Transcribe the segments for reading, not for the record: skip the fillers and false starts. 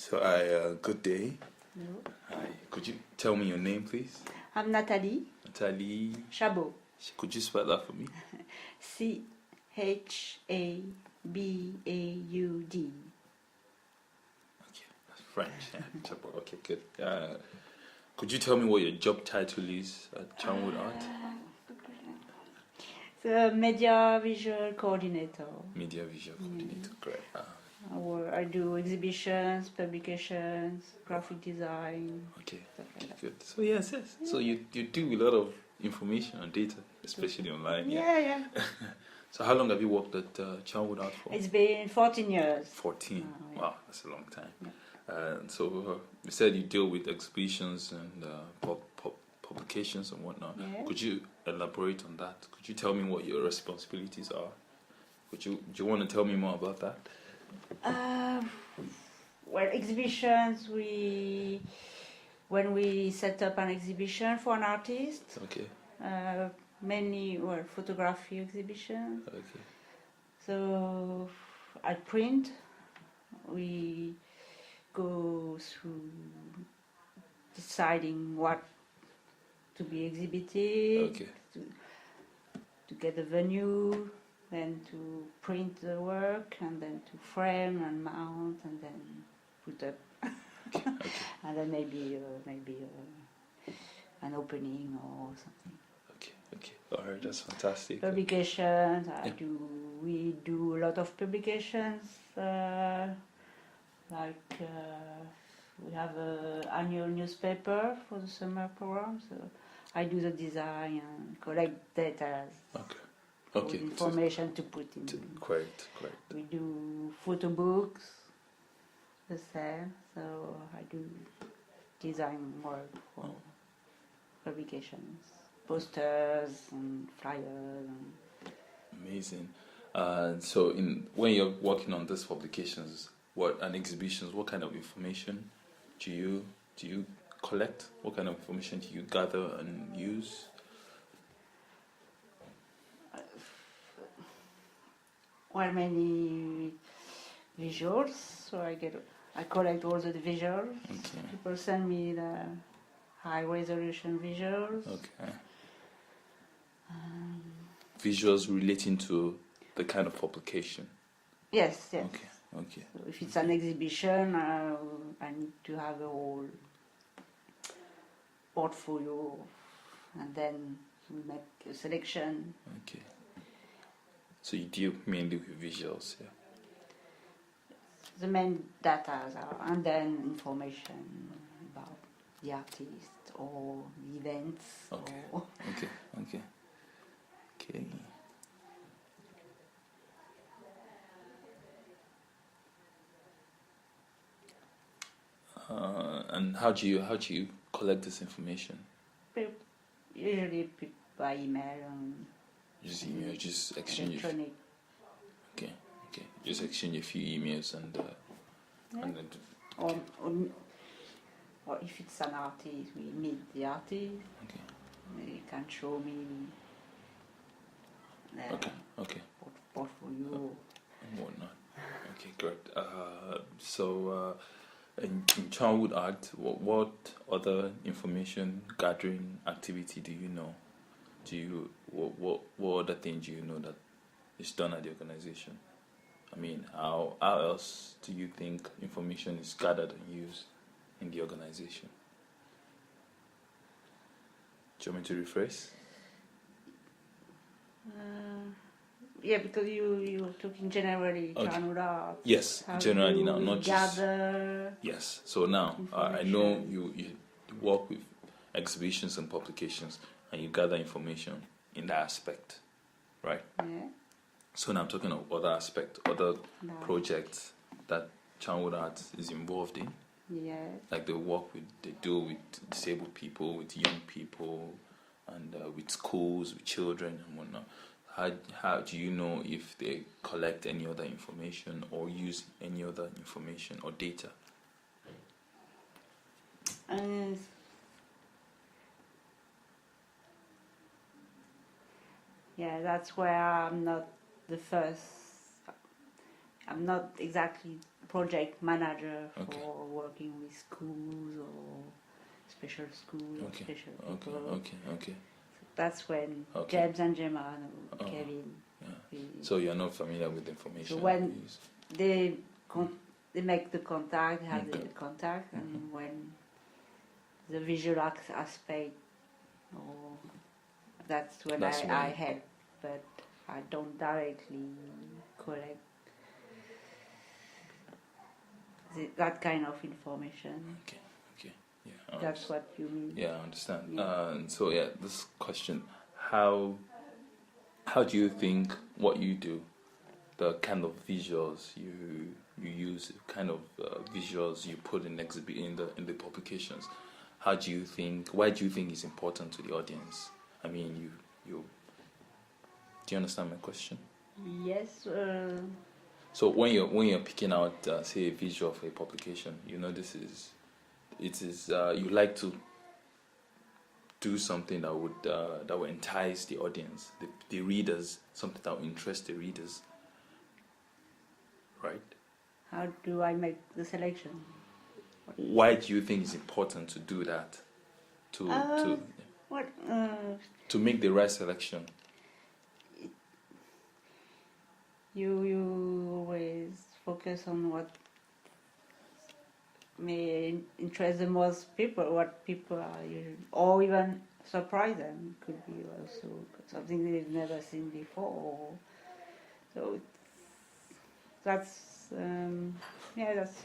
Good day. Hello. Hi. Could you tell me your name, please? I'm Natalie Natalie. Chabaud. Could you spell that for me? Chabaud. Okay, that's French. Yeah. Chabaud. Okay, good. Could you tell me what your job title is at Chabaud Art? The media visual coordinator. Media visual coordinator. Great. I do exhibitions, publications, graphic design. Okay. Stuff like that. Good. So yes. So you do a lot of information and data, especially online. Yeah. So how long have you worked at Chabaud Art for? It's been 14 years. 14. Yeah. Wow, that's a long time. Yeah. So you said you deal with exhibitions and publications and whatnot. Yeah. Could you elaborate on that? Could you tell me what your responsibilities are? Do you want to tell me more about that? Well, exhibitions, when we set up an exhibition for an artist, Okay. mainly photography exhibitions. Okay. So at print, we go through deciding what to be exhibited, Okay. to get the venue, then to print the work, and then to frame and mount, and then put up, Okay. and then maybe an opening or something. Okay. All right. That's fantastic. Publications. Yeah. We do a lot of publications. We have an annual newspaper for the summer program. So I do the design and collect data. Okay. Information to put in. Correct. We do photo books, the same. So I do design work for publications, posters and flyers. Amazing. So when you're working on these publications, and exhibitions, what kind of information do you collect? What kind of information do you gather and use? Many visuals. So I collect all the visuals. Okay. People send me the high resolution visuals. Okay. Visuals relating to the kind of publication. Yes. Okay. So if it's an exhibition, I need to have a whole portfolio, and then we make a selection. Okay. So you deal mainly with visuals, yeah? The main data and then information about the artist or the events. Okay. Okay. And how do you collect this information? Usually by email and just email, just exchange. Electronic. Okay. Just exchange a few emails and then. Or if it's an artist, we meet the artist. Okay. They can show me their portfolio and whatnot. Okay, great. So in Chabaud Art, what other information gathering activity do you know? What other things do you know that is done at the organization? I mean, how else do you think information is gathered and used in the organization? Do you want me to rephrase? Because you were talking generally, Chabaud Art. Yes, generally now, not just. Gather. Yes, so now I know you work with exhibitions and publications, and you gather information in that aspect, right? Yeah. So now I'm talking of other aspects, other projects that Chabaud Art is involved in. Yeah. Like they do with disabled people, with young people, and with schools, with children and whatnot. How do you know if they collect any other information or use any other information or data? Yeah, that's where I'm not the first. I'm not exactly project manager for Okay. working with schools or special schools or Okay. special Okay. people. Okay. That's when Okay. James and Gemma, Oh, Kevin. yeah. So you're not familiar with the information. So when they they make the contact, they have Okay. the contact, and when the visual aspect, or that's when That's I when- help, but I don't directly collect that kind of information. Okay. Yeah. I That's understand. what you mean. Yeah, I understand. Yeah. So yeah, this question: how do you think what you do, the kind of visuals you use, kind of visuals you put in exhibit in the publications? How do you think? Why do you think it's important to the audience? I mean, you. Do you understand my question? Yes. So when you're picking out, say, a visual for a publication, you like to do something that would entice the audience, the readers, something that will interest the readers, right? How do I make the selection? Why do you think it's important to do that? What? To make the right selection. You always focus on what may interest the most people, what people are, or even surprise them. Could be also something they've never seen before. So that's that's.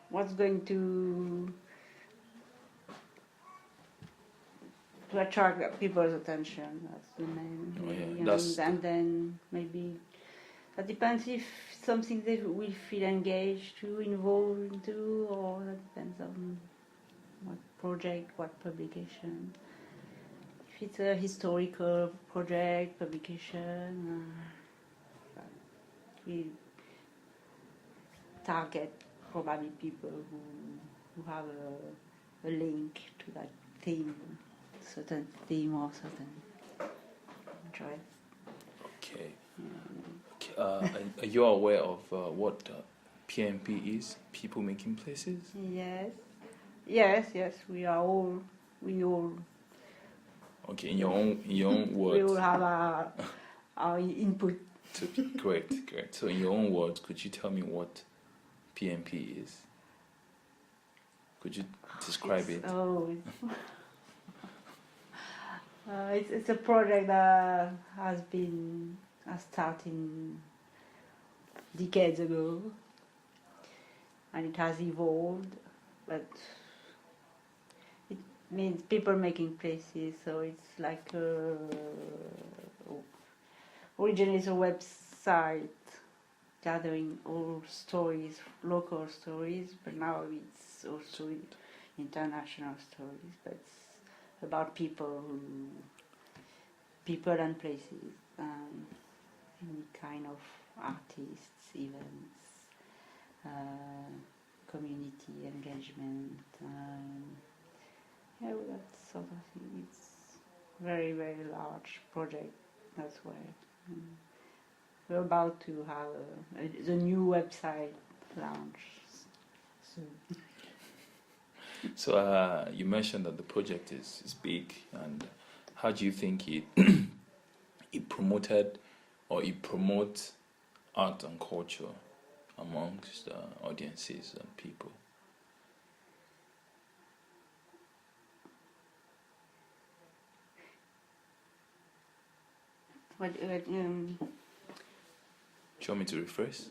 What's going to attract people's attention. That's the main. Oh, yeah. And then maybe that depends if something they will feel engaged to, involved into, or that depends on what project, what publication. If it's a historical project, publication, we target probably people who have a link to that theme. Certain theme or certain drive. Okay. Are you aware of what PMP is? People Making Places? Yes. We all. Okay, in your own words. We all have our input. Correct. So in your own words, could you tell me what PMP is? Could you describe it? It's a project that has started decades ago, and it has evolved, but it means people making places. So it's like originally it's a website gathering all stories, local stories, but now it's also international stories. But it's about people and places, any kind of artists, events, community engagement, that sort of thing. It's very, very large project. That's why we're about to have the new website launch soon. So you mentioned that the project is big, and how do you think it promotes art and culture amongst audiences and people? Do you want me to rephrase?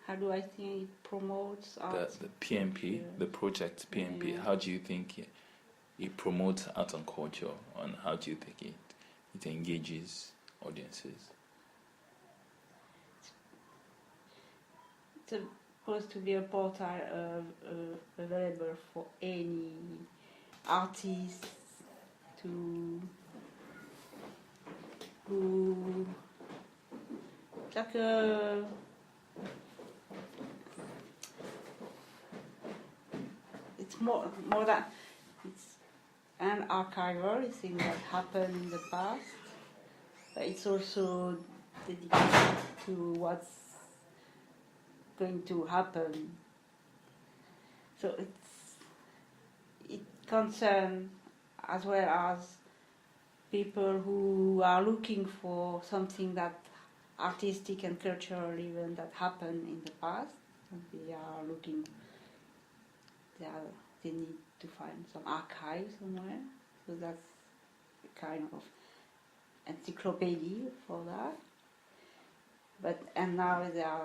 How do I think it promotes art? The PMP, the project PMP. Yeah. How do you think it promotes art and culture, and how do you think it engages audiences? It's supposed to be a portal available for any artist who like it's more that and archival, things that happened in the past, but it's also dedicated to what's going to happen. So it concerns as well as people who are looking for something that artistic and cultural event that happened in the past. And they are looking, they need to find some archive somewhere. So that's a kind of encyclopedia for that. But and now there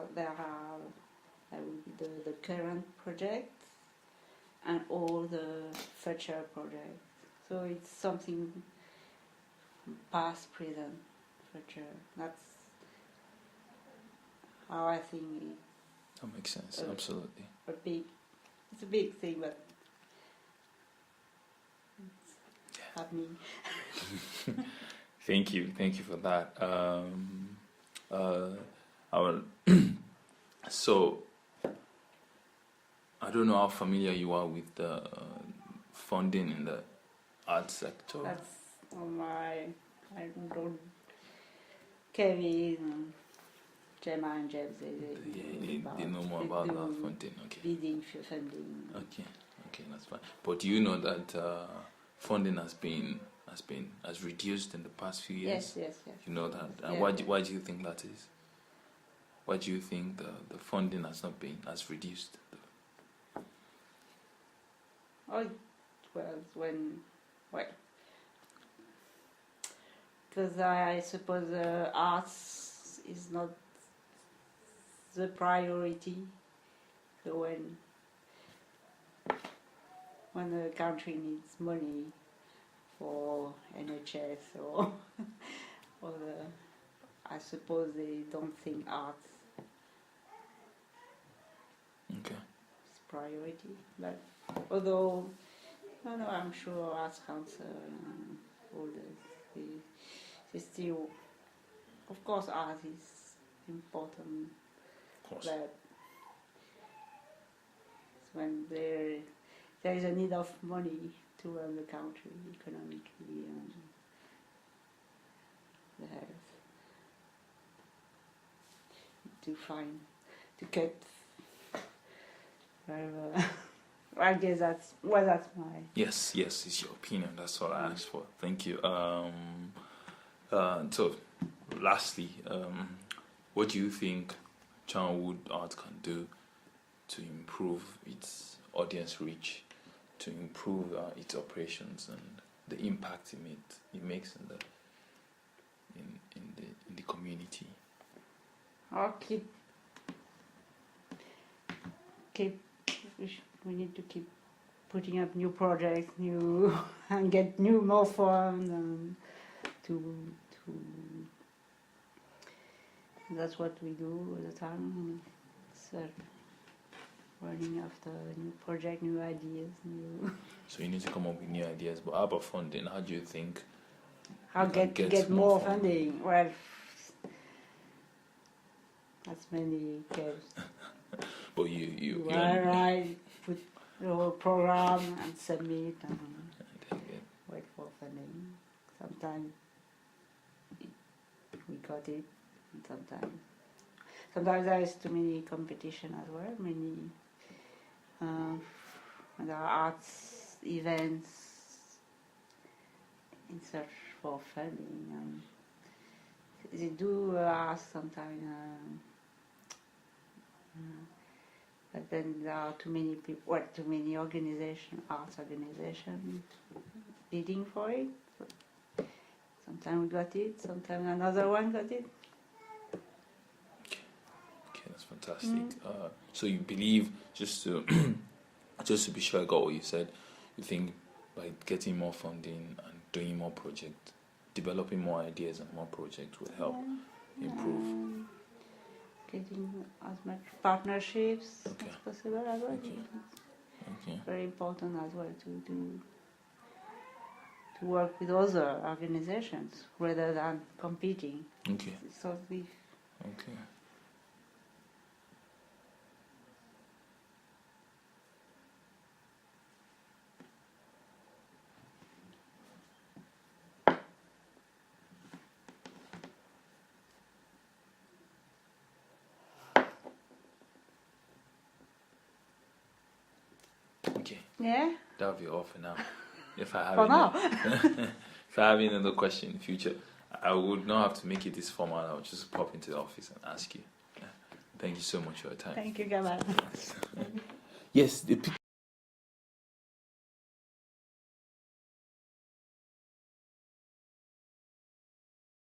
will be the current projects and all the future projects. So it's something past, present, future. That's how I think That makes sense. Absolutely. it's a big thing, but it's happening. Thank you for that. So I don't know how familiar you are with the funding in the art sector. That's on my, I don't, Kevin and Gemma and James, they know more about that funding. Okay. Bidding for funding. Okay, that's fine. But do you know that funding has reduced in the past few years? Yes. You know that. And Yeah. why do you think that is? Why do you think the funding has reduced? Oh, because I suppose arts is not the priority. So when a country needs money for NHS or I suppose they don't think arts Okay. is priority. But although I'm sure Arts Council and all this, they still, of course, art is important. Of course. But when there is a need of money to run the country economically and they have to cut wherever. I guess that's my... Yes, it's your opinion. That's all I asked for. Thank you. So, lastly, what do you think Chabaud Art can do to improve its audience reach, to improve its operations and the impact it makes in the community? I'll keep. We need to keep putting up new projects, and get more funds, and to. That's what we do all the time. So running after new project, new ideas, So you need to come up with new ideas. But how about funding? How do you think? How get more funding? Well, that's many caves. But you right, put the whole program and submit and wait for funding. Sometimes we got it, and sometimes there is too many competition as well. There are arts events in search for funding, and they do ask sometimes. But then there are too many people, too many arts organizations bidding for it. Sometimes we got it, sometimes another one got it. Okay, that's fantastic. So you believe, just to be sure I got what you said, you think by getting more funding and doing more projects, developing more ideas and more projects will help improve. Getting as much partnerships as possible as well. Okay. Very important as well to work with other organizations rather than competing. Okay. So Okay. Okay, Yeah. that'll be all for now. If I have For any, now. if I have any other question in the future, I would not have to make it this formal. I would just pop into the office and ask you. Thank you so much for your time. Thank you, Chabaud. Yes, the